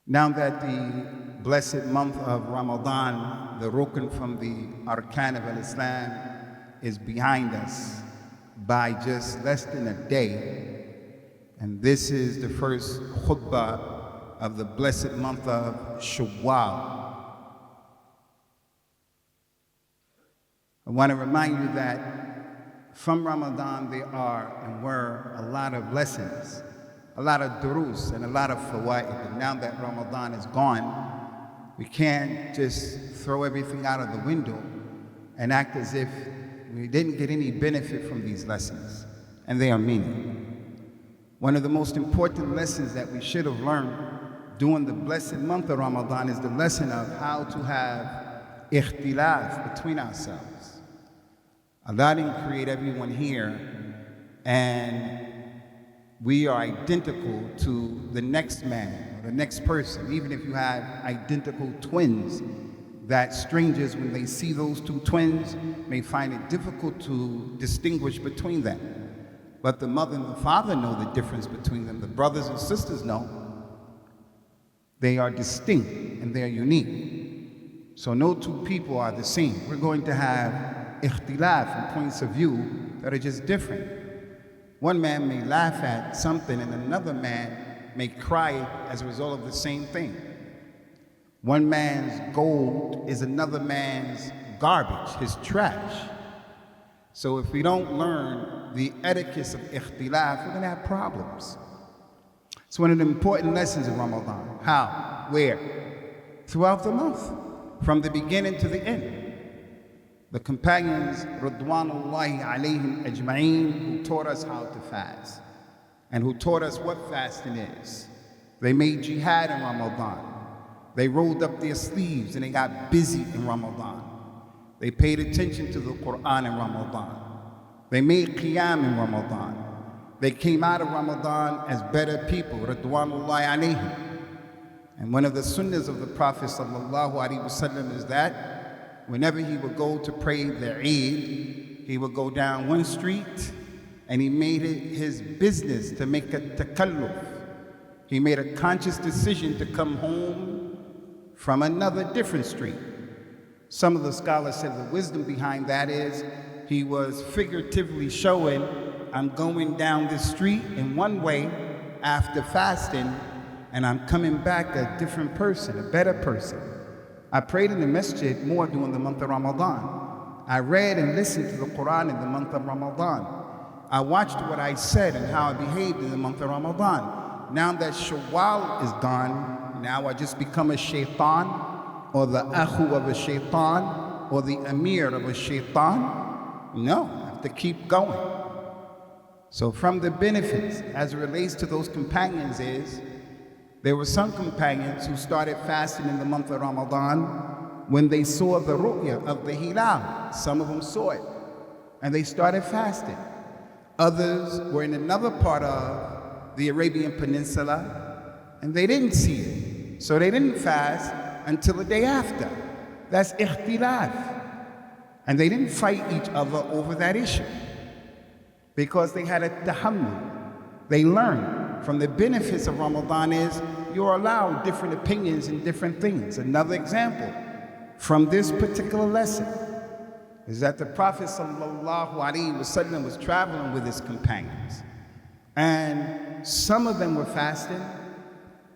Now that the blessed month of Ramadan, the rukn from the arkan of Islam, is behind us by just less than a day, and this is the first khutbah of the blessed month of Shawwal. I want to remind you that from Ramadan there are and were a lot of lessons, a lot of durus and a lot of fawaid. And now that Ramadan is gone, we can't just throw everything out of the window and act as if we didn't get any benefit from these lessons, and they are meaning. One of the most important lessons that we should have learned during the blessed month of Ramadan is the lesson of how to have ikhtilaf between ourselves. Allah didn't create everyone here and we are identical to the next man or the next person. Even if you have identical twins, that strangers, when they see those two twins, may find it difficult to distinguish between them. But the mother and the father know the difference between them. The brothers and sisters know. They are distinct and they are unique. So no two people are the same. We're going to have ikhtilaf and points of view that are just different. One man may laugh at something and another man may cry as a result of the same thing. One man's gold is another man's garbage, his trash. So if we don't learn the etiquette of ikhtilaf, we're going to have problems. It's one of the important lessons of Ramadan. How? Where? Throughout the month, from the beginning to the end. The companions, Ridwanullahi alayhim ajma'een, who taught us how to fast and who taught us what fasting is. They made jihad in Ramadan. They rolled up their sleeves and they got busy in Ramadan. They paid attention to the Quran in Ramadan. They made qiyam in Ramadan. They came out of Ramadan as better people, Ridwanullahi alayhim. And one of the sunnahs of the Prophet sallallahu alaihi wasallam is that whenever he would go to pray the Eid, he would go down one street and he made it his business to make a takalluf. He made a conscious decision to come home from another different street. Some of the scholars said the wisdom behind that is he was figuratively showing, I'm going down this street in one way after fasting and I'm coming back a different person, a better person. I prayed in the masjid more during the month of Ramadan. I read and listened to the Quran in the month of Ramadan. I watched what I said and how I behaved in the month of Ramadan. Now that Shawwal is gone, now I just become a shaitan or the akhu of a shaitan or the amir of a shaitan. No, I have to keep going. So from the benefits as it relates to those companions is, there were some companions who started fasting in the month of Ramadan when they saw the ru'ya of the hilal. Some of them saw it and they started fasting. Others were in another part of the Arabian Peninsula and they didn't see it. So they didn't fast until the day after. That's ikhtilaf. And they didn't fight each other over that issue because they had a tahammul. They learned. From the benefits of Ramadan is you're allowed different opinions and different things. Another example from this particular lesson is that the Prophet sallallahu alaihi wasallam was traveling with his companions. And some of them were fasting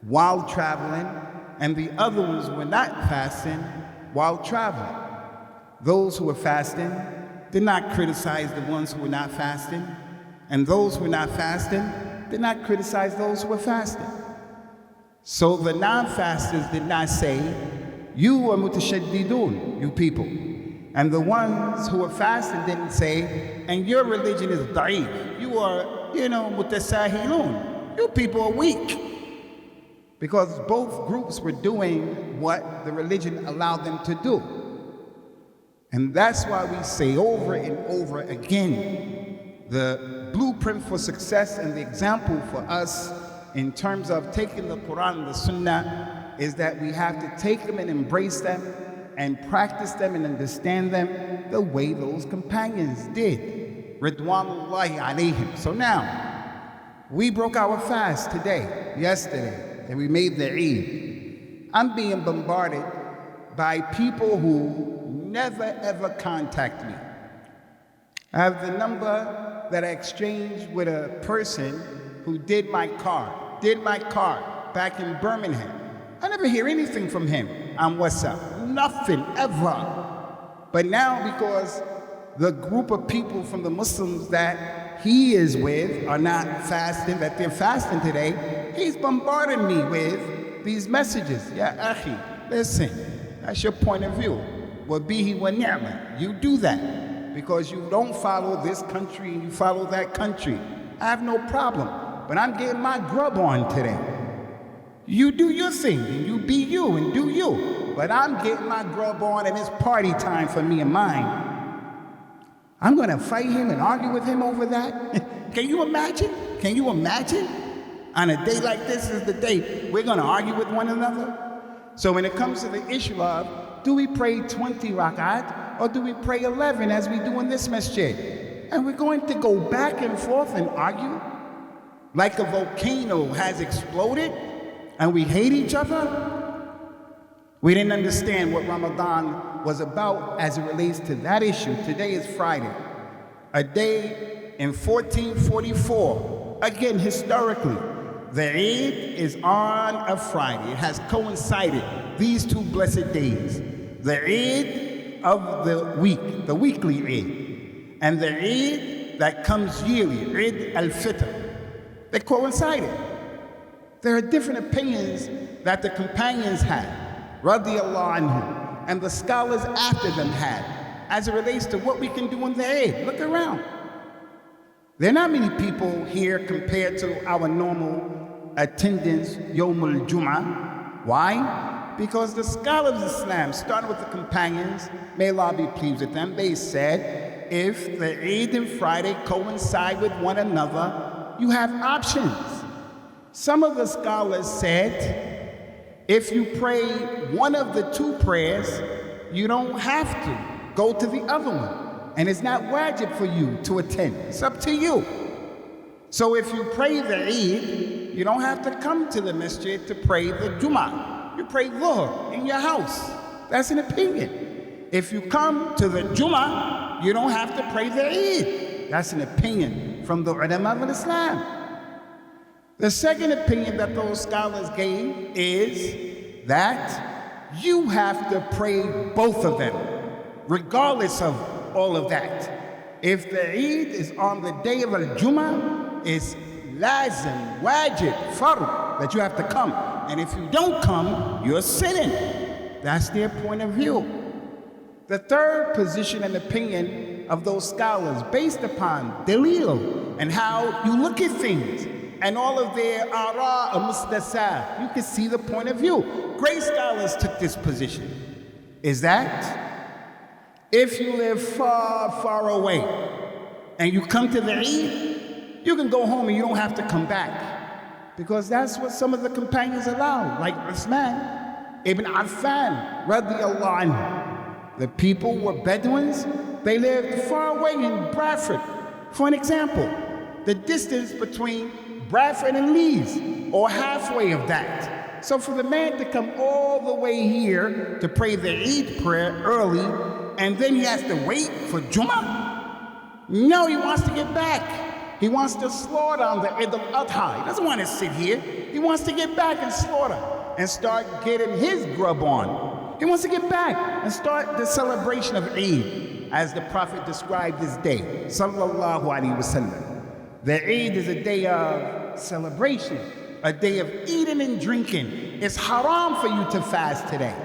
while traveling, and the other ones were not fasting while traveling. Those who were fasting did not criticize the ones who were not fasting, and those who were not fasting did not criticize those who were fasting. So the non-fasters did not say, you are mutashaddidun, you people. And the ones who were fasting didn't say, and your religion is da'if. You are, mutasahilun. You people are weak. Because both groups were doing what the religion allowed them to do. And that's why we say over and over again, the blueprint for success and the example for us in terms of taking the Quran and the Sunnah is that we have to take them and embrace them and practice them and understand them the way those companions did. Ridwanullahi alayhim. So now, we broke our fast today, yesterday, and we made the Eid. I'm being bombarded by people who never ever contact me. I have the number that I exchanged with a person who did my car back in Birmingham. I never hear anything from him on WhatsApp, nothing ever. But now, because the group of people from the Muslims that he is with are not fasting, that they're fasting today, he's bombarding me with these messages. Ya akhi, listen, that's your point of view. Wa bihi wa ni'ma. You do that because you don't follow this country and you follow that country. I have no problem, but I'm getting my grub on today. You do your thing and you be you and do you, but I'm getting my grub on and it's party time for me and mine. I'm going to fight him and argue with him over that? Can you imagine? Can you imagine? On a day like this is the day we're going to argue with one another? So when it comes to the issue of, do we pray 20 rak'at or do we pray 11 as we do in this masjid? And we're going to go back and forth and argue like a volcano has exploded and we hate each other? We didn't understand what Ramadan was about as it relates to that issue. Today is Friday, a day in 1444. Again, historically, the Eid is on a Friday. It has coincided these two blessed days. The Eid of the week, the weekly Eid, and the Eid that comes yearly, Eid al-Fitr. They coincided. There are different opinions that the companions had, radiyallahu anhum, and the scholars after them had, as it relates to what we can do on the Eid. Look around. There are not many people here compared to our normal attendance, Yawmul Jum'ah. Why? Because the scholars of Islam, starting with the companions, may Allah be pleased with them, they said, if the Eid and Friday coincide with one another, you have options. Some of the scholars said, if you pray one of the two prayers, you don't have to go to the other one. And it's not wajib for you to attend. It's up to you. So if you pray the Eid, you don't have to come to the masjid to pray the Jummah. You pray Dhuhr in your house. That's an opinion. If you come to the Jummah, you don't have to pray the Eid. That's an opinion from the ulama of Islam. The second opinion that those scholars gave is that you have to pray both of them, regardless of all of that. If the Eid is on the day of al-Jummah, it's lazim, wajib, farr, that you have to come. And if you don't come, you're sinning. That's their point of view. The third position and opinion of those scholars, based upon dalil and how you look at things, and all of their ara or mustasa, you can see the point of view. Great scholars took this position. Is that if you live far, far away and you come to the Eid, you can go home and you don't have to come back. Because that's what some of the companions allowed, like Usamah ibn Affan, radiyallahu anhu. The people were Bedouins. They lived far away in Bradford. For an example, the distance between Bradford and Leeds, or halfway of that. So for the man to come all the way here to pray the Eid prayer early, and then he has to wait for Jummah? No, he wants to get back. He wants to slaughter on the Eid al-Adha. He doesn't want to sit here. He wants to get back and slaughter and start getting his grub on. He wants to get back and start the celebration of Eid, as the Prophet described this day, sallallahu alaihi wasallam. The Eid is a day of celebration, a day of eating and drinking. It's haram for you to fast today.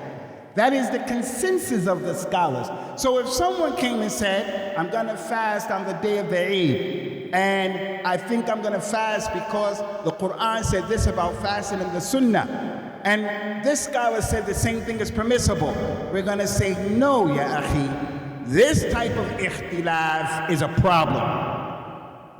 That is the consensus of the scholars. So if someone came and said, I'm going to fast on the day of the Eid, and I think I'm going to fast because the Quran said this about fasting in the Sunnah, and this scholar said the same thing is permissible, we're going to say, no, ya akhi, this type of ikhtilaf is a problem.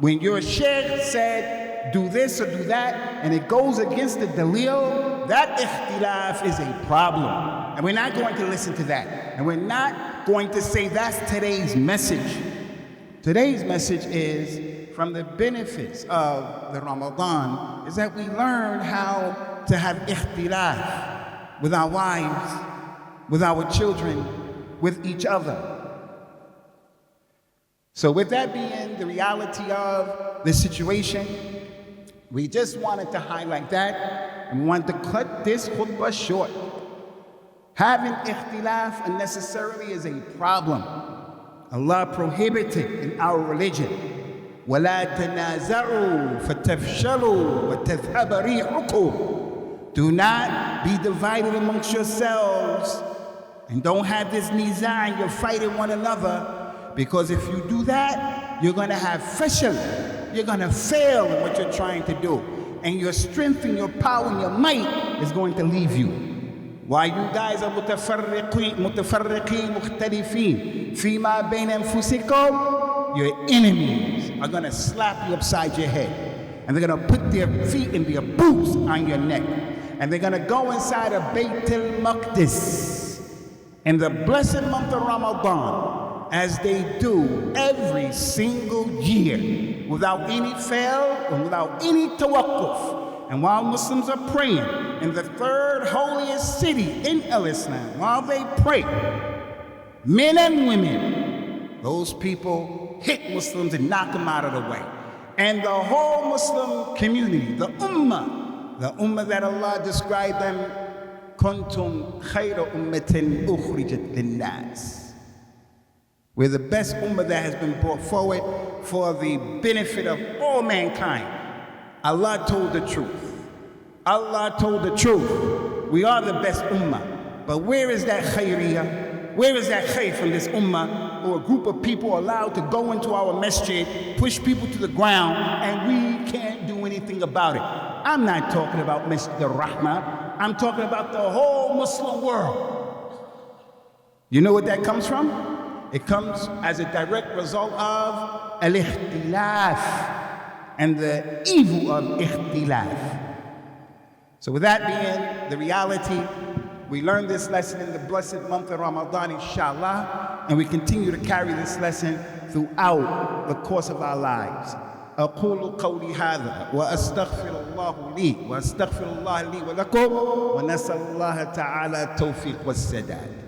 When your Sheikh said, do this or do that, and it goes against the dalil, that ikhtilaf is a problem. And we're not going to listen to that. And we're not going to say that's today's message. Today's message is, from the benefits of the Ramadan, is that we learn how to have ikhtilaf with our wives, with our children, with each other. So with that being the reality of the situation, we just wanted to highlight that, and we wanted to cut this khutbah short. Having ikhtilaf unnecessarily is a problem. Allah prohibited in our religion. وَلَا تَنَازَعُوا فَتَفْشَلُوا وَتَذْهَبَ رِيحُكُمْ. Do not be divided amongst yourselves, and don't have this niza and you're fighting one another, because if you do that, you're going to have fashal. You're going to fail in what you're trying to do, and your strength and your power and your might is going to leave you. While you guys are متفرقين مختلفين فيما بين أنفسكم, your enemies are going to slap you upside your head, and they're going to put their feet and their boots on your neck, and they're going to go inside of Bayt al-Maqdis in the blessed month of Ramadan, as they do every single year, without any fail and without any tawakkuf. And while Muslims are praying in the third holiest city in Islam, while they pray, men and women, those people hit Muslims and knock them out of the way. And the whole Muslim community, the ummah that Allah described them, kuntum khayra ummatin ukhrijat linnas. We're the best ummah that has been brought forward for the benefit of all mankind. Allah told the truth. Allah told the truth. We are the best ummah. But where is that khayriyah? Where is that khayr from this ummah, or a group of people allowed to go into our masjid, push people to the ground, and we can't do anything about it? I'm not talking about Masjid al-Rahmah. I'm talking about the whole Muslim world. You know what that comes from? It comes as a direct result of al-ikhtilaf and the evil of ikhtilaf. So with that being the reality, we learned this lesson in the blessed month of Ramadan, inshallah, and we continue to carry this lesson throughout the course of our lives. أقول قولي هذا وأستغفر الله لي وأستغفر الله لي ولكم ونسأل الله تعالى التوفيق والسداد.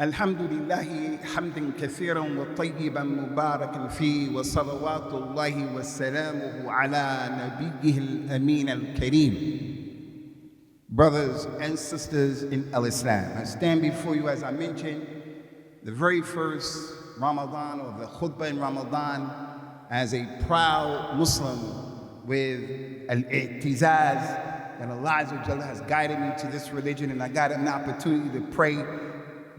الحمد لله حمدا كثيرا وطيبا مباركا فيه وصلوات الله وسلامه على نبيه الأمين الكريم. Brothers and sisters in Islam, I stand before you, as I mentioned, the very first Ramadan, or the khutbah in Ramadan, as a proud Muslim with al-i'tizaz, that Allah has guided me to this religion, and I got an opportunity to pray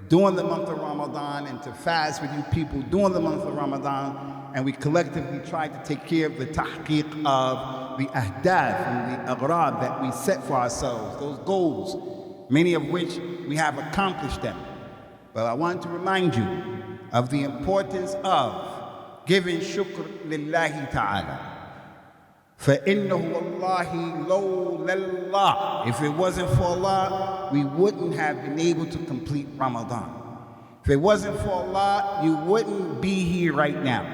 during the month of Ramadan and to fast with you people during the month of Ramadan, and we collectively tried to take care of the tahqiq of the ahdaf and the aghrab that we set for ourselves, those goals, many of which we have accomplished them. But I want to remind you of the importance of giving shukr lillahi ta'ala. فَإِنَّهُ وَاللَّهِ لَوْلَا اللَّهِ. If it wasn't for Allah, we wouldn't have been able to complete Ramadan. If it wasn't for Allah, you wouldn't be here right now.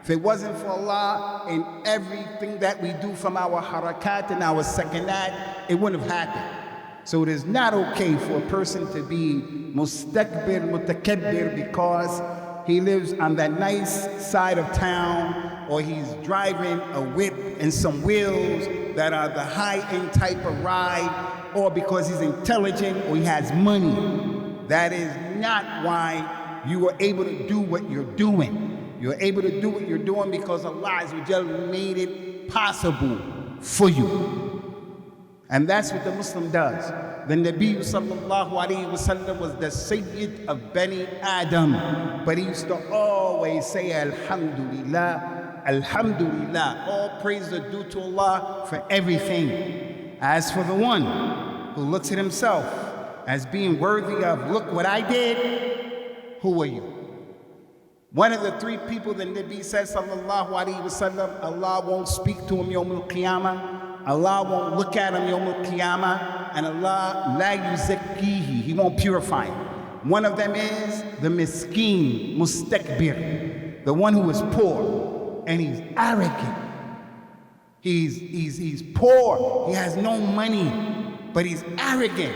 If it wasn't for Allah in everything that we do from our harakat and our sakanat, it wouldn't have happened. So it is not okay for a person to be mustakbir, mutakabbir, because he lives on that nice side of town, or he's driving a whip and some wheels that are the high-end type of ride, or because he's intelligent or he has money. That is not why you are able to do what you're doing. You're able to do what you're doing because Allah Azza wa Jalla made it possible for you. And that's what the Muslim does. The Nabi sallallahu alayhi wa sallam was the Sayyid of Bani Adam, but he used to always say, Alhamdulillah, Alhamdulillah. All praise are due to Allah for everything. As for the one who looks at himself as being worthy of, look what I did, who are you? One of the three people the Nabi says, sallallahu alayhi wa sallam, Allah won't speak to him yawm al-qiyamah Allah won't look at him Yawm al-Qiyamah, and Allah la yuzakkihi, He won't purify him. One of them is the miskeen, mustakbir, the one who is poor and he's arrogant. He's poor, he has no money, but he's arrogant.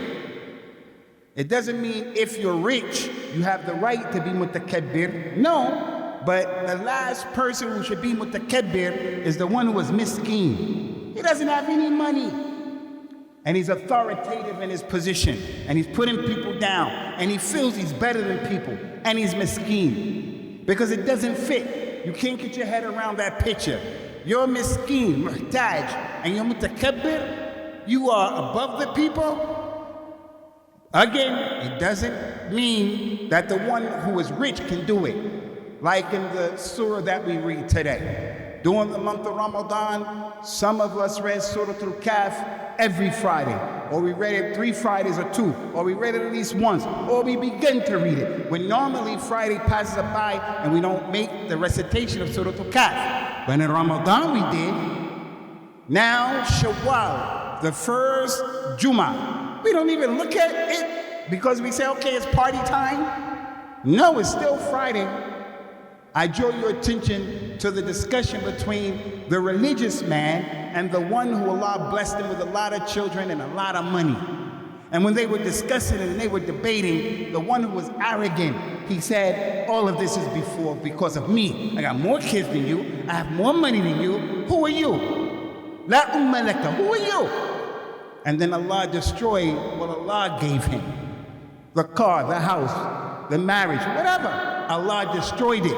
It doesn't mean if you're rich, you have the right to be mutakabbir. No, but the last person who should be mutakabbir is the one who is miskeen. He doesn't have any money. And he's authoritative in his position. And he's putting people down. And he feels he's better than people. And he's miskeen. Because it doesn't fit. You can't get your head around that picture. You're miskeen, muhtaj, and you're mutakabbir. You are above the people. Again, it doesn't mean that the one who is rich can do it. Like in the surah that we read today. During the month of Ramadan, some of us read Surah Al-Kahf every Friday. Or we read it 3 Fridays or 2. Or we read it at least once. Or we begin to read it. When normally Friday passes us by and we don't make the recitation of Surah Al-Kahf. But in Ramadan we did. Now Shawwal, the first Jummah, we don't even look at it because we say, okay, it's party time. No, it's still Friday. I draw your attention to the discussion between the religious man and the one who Allah blessed him with a lot of children and a lot of money. And when they were discussing it and they were debating, the one who was arrogant, he said, all of this is because of me. I got more kids than you. I have more money than you. Who are you? La umma laka. Who are you? And then Allah destroyed what Allah gave him. The car, the house, the marriage, whatever. Allah destroyed it.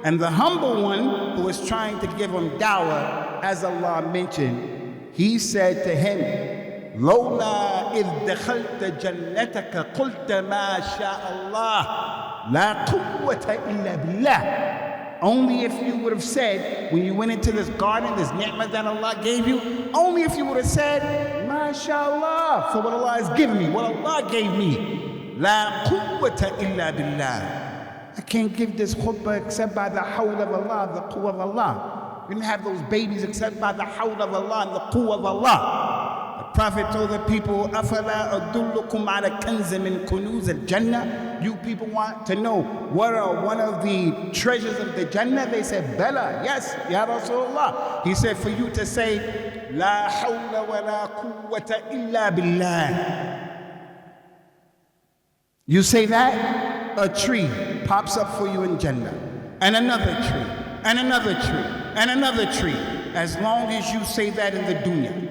And the humble one who was trying to give him dawah, as Allah mentioned, he said to him, Lawla idh dakhalta jannataka qulta ma sha'Allah, la quwwata illa billah. Only if you would have said, when you went into this garden, this ni'mah that Allah gave you, only if you would have said, MashaAllah, for what Allah has given me, what Allah gave me, la quwwata illa billah. I can't give this khutbah except by the hawl of Allah, the quwwah of Allah. We didn't have those babies except by the hawl of Allah and the quwwah of Allah. The Prophet told the people, أَفَلَا أَدُلُّكُمْ عَلَى كَنْزٍ مِّن كُنُوزِ الْجَنَّةِ. You people want to know what are one of the treasures of the Jannah? They said, Bala, yes, Ya Rasulullah. He said, for you to say, La hawla wa la quwwata illa billah. You say that, a tree pops up for you in Jannah, and another tree, and another tree, and another tree, as long as you say that in the dunya.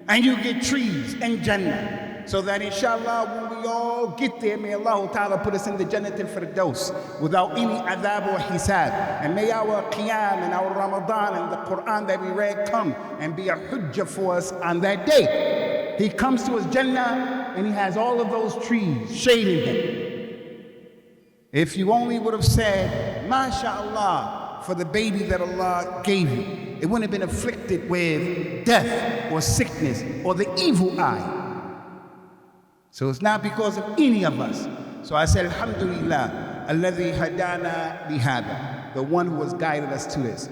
And you get trees in Jannah, so that inshallah when we all get there, may Allah Ta'ala put us in the Jannah al-Firdaus without any adhab or hisab. And may our qiyam and our Ramadan and the Quran that we read come and be a hujjah for us on that day. He comes to his Jannah and he has all of those trees shading him. If you only would have said, MashaAllah, for the baby that Allah gave you, it wouldn't have been afflicted with death or sickness or the evil eye. So it's not because of any of us. So I said, Alhamdulillah, alladhi hadana lihada, the one who has guided us to this.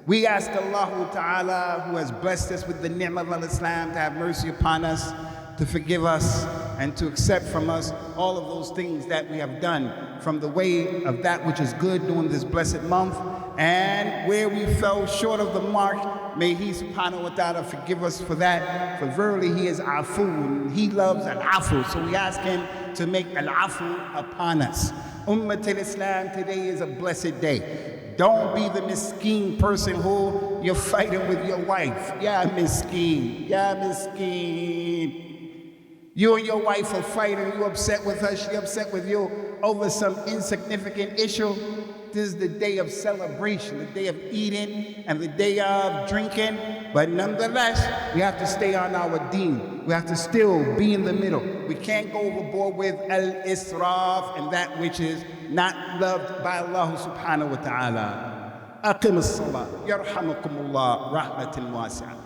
We ask Allah Ta'ala, who has blessed us with the ni'mah of Islam, to have mercy upon us, to forgive us, and to accept from us all of those things that we have done from the way of that which is good during this blessed month. And where we fell short of the mark, may He subhanahu wa ta'ala forgive us for that. For verily He is afu, and He loves al-afu. So we ask Him to make al-afu upon us. Ummat al-Islam, today is a blessed day. Don't be the miskeen person who you're fighting with your wife. Yeah, miskeen. Yeah, miskeen. You and your wife are fighting. You upset with her. She upset with you over some insignificant issue. This is the day of celebration, the day of eating, and the day of drinking. But nonetheless, we have to stay on our deen. We have to still be in the middle. We can't go overboard with al-israf and that which is not loved by Allah subhanahu wa ta'ala. Aqim as-salah. Yarhamukumullah rahmatin wasi'ah.